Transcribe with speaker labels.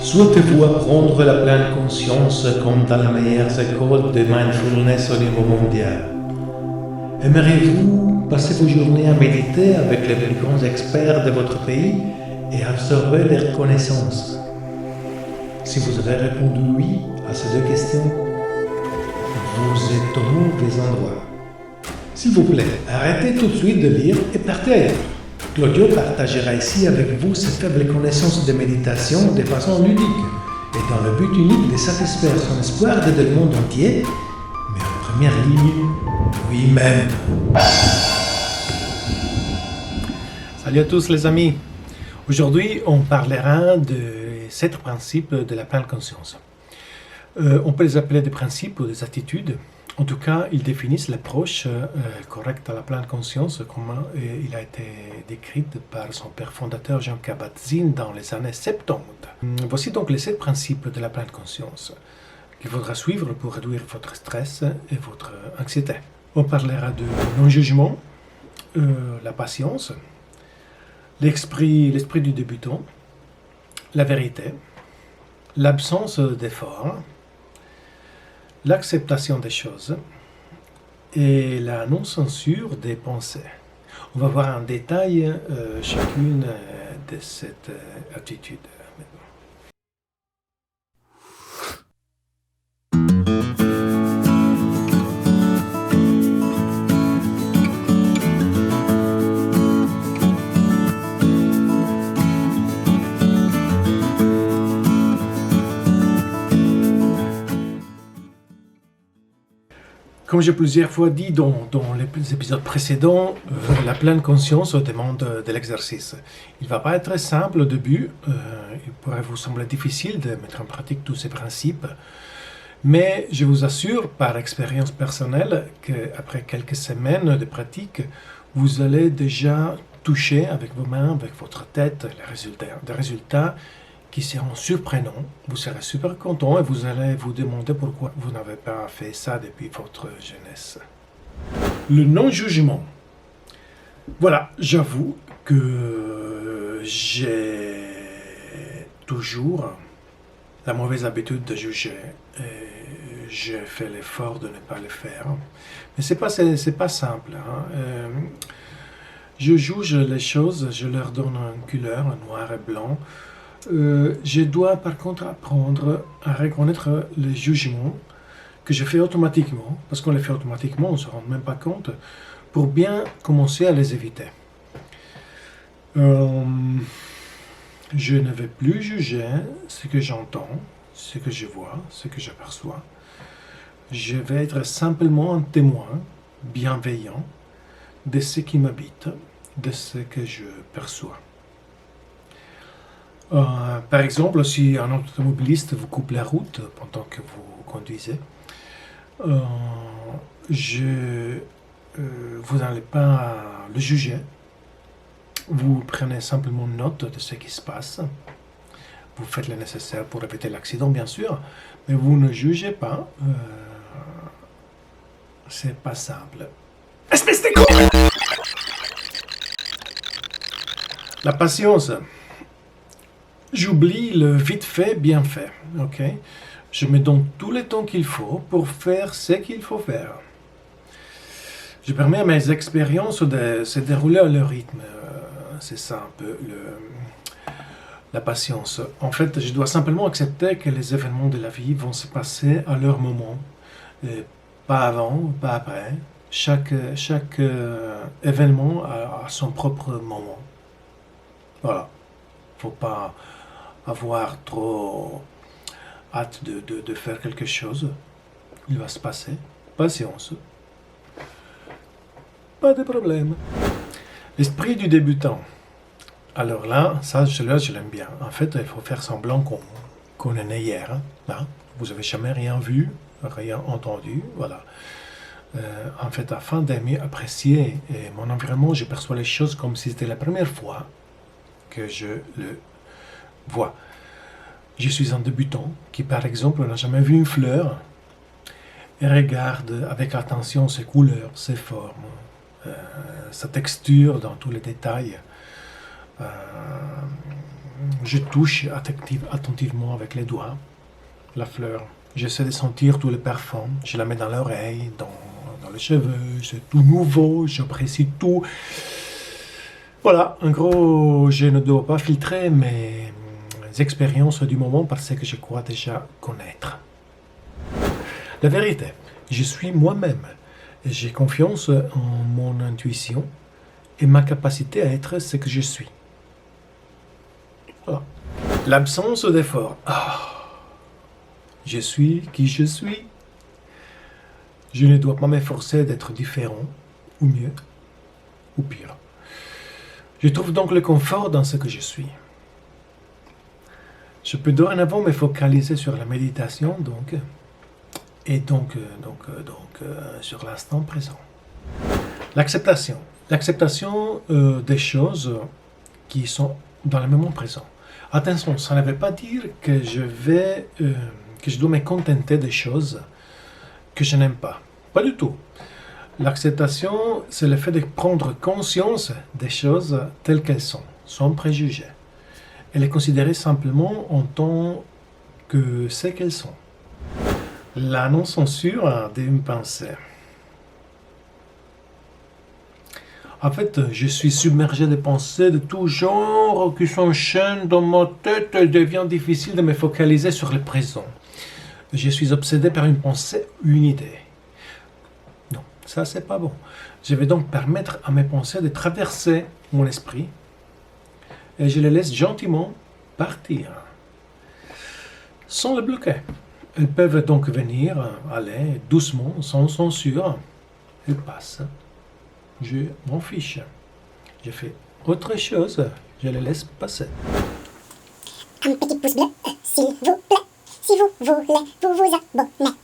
Speaker 1: Souhaitez-vous apprendre la pleine conscience comme dans la meilleure école de mindfulness au niveau mondial? Aimeriez-vous passer vos journées à méditer avec les plus grands experts de votre pays et absorber leurs connaissances? Si vous avez répondu oui à ces deux questions, vous êtes au mauvais endroit. S'il vous plaît, arrêtez tout de suite de lire et partez ailleurs. Claudio partagera ici avec vous ses faibles connaissances de méditation de façon ludique et dans le but unique de satisfaire son espoir d'aider le monde entier, mais en première ligne, lui-même.
Speaker 2: Salut à tous les amis. Aujourd'hui, on parlera de 7 principes de la pleine conscience. On peut les appeler des principes ou des attitudes. En tout cas, ils définissent l'approche correcte à la pleine conscience, comme il a été décrite par son père fondateur Jean Kabat-Zinn dans les années 70. Voici donc les 7 principes de la pleine conscience qu'il faudra suivre pour réduire votre stress et votre anxiété. On parlera de non-jugement, la patience, l'esprit du débutant, la vérité, l'absence d'effort, l'acceptation des choses et la non-censure des pensées. On va voir en détail chacune de ces attitudes. Comme j'ai plusieurs fois dit dans les épisodes précédents, la pleine conscience demande de l'exercice. Il ne va pas être simple au début, il pourrait vous sembler difficile de mettre en pratique tous ces principes, mais je vous assure par expérience personnelle qu'après quelques semaines de pratique, vous allez déjà toucher avec vos mains, avec votre tête, des résultats qui seront surprenants. Vous serez super content et vous allez vous demander pourquoi vous n'avez pas fait ça depuis votre jeunesse. Le non-jugement. Voilà, j'avoue que j'ai toujours la mauvaise habitude de juger et j'ai fait l'effort de ne pas le faire. Mais c'est pas simple. Je juge les choses, je leur donne une couleur, noir et blanc. Je dois par contre apprendre à reconnaître les jugements que je fais automatiquement, parce qu'on les fait automatiquement, on ne se rend même pas compte, pour bien commencer à les éviter. Je ne vais plus juger ce que j'entends, ce que je vois, ce que j'aperçois. Je vais être simplement un témoin bienveillant de ce qui m'habite, de ce que je perçois. Par exemple, si un automobiliste vous coupe la route pendant que vous conduisez, vous n'allez pas le juger. Vous prenez simplement note de ce qui se passe. Vous faites le nécessaire pour éviter l'accident, bien sûr, mais vous ne jugez pas. C'est pas simple. Espèce de con! La patience. J'oublie le vite fait, bien fait. Ok? Je me donne tout le temps qu'il faut pour faire ce qu'il faut faire. Je permets à mes expériences de se dérouler à leur rythme. C'est ça un peu la patience. En fait, je dois simplement accepter que les événements de la vie vont se passer à leur moment. Et pas avant, pas après. Chaque événement a son propre moment. Voilà. Faut pas avoir trop hâte de faire quelque chose. Il va se passer. Patience. Pas de problème. L'esprit du débutant. Alors là, je l'aime bien. En fait, il faut faire semblant qu'on est né hier. Hein? Vous n'avez jamais rien vu, rien entendu. Voilà. En fait, afin d'aimer, apprécier mon environnement, je perçois les choses comme si c'était la première fois que je le vois. Je suis un débutant qui, par exemple, n'a jamais vu une fleur et regarde avec attention ses couleurs, ses formes, sa texture dans tous les détails. Je touche attentivement avec les doigts la fleur. J'essaie de sentir tous les parfums. Je la mets dans l'oreille, dans les cheveux. C'est tout nouveau, j'apprécie tout. Voilà, en gros, je ne dois pas filtrer mes expériences du moment parce que je crois déjà connaître. La vérité, je suis moi-même. J'ai confiance en mon intuition et ma capacité à être ce que je suis. Voilà. L'absence d'effort. Je suis qui je suis. Je ne dois pas m'efforcer d'être différent, ou mieux, ou pire. Je trouve donc le confort dans ce que je suis. Je peux dorénavant me focaliser sur la méditation, et sur l'instant présent. L'acceptation. L'acceptation des choses qui sont dans le moment présent. Attention, ça ne veut pas dire que je dois me contenter des choses que je n'aime pas. Pas du tout. L'acceptation, c'est le fait de prendre conscience des choses telles qu'elles sont, sans préjugés, et les considérer simplement en tant que ce qu'elles sont. La non-censure d'une pensée. En fait, je suis submergé de pensées de tout genre qui s'enchaînent dans ma tête. Il devient difficile de me focaliser sur le présent. Je suis obsédé par une pensée ou une idée. Non, ça c'est pas bon. Je vais donc permettre à mes pensées de traverser mon esprit et je les laisse gentiment partir, sans les bloquer. Elles peuvent donc venir, aller doucement, sans censure. Elles passent. Je m'en fiche. Je fais autre chose. Je les laisse passer.
Speaker 3: Un petit pouce bleu, s'il vous plaît. Si vous voulez, vous vous abonnez.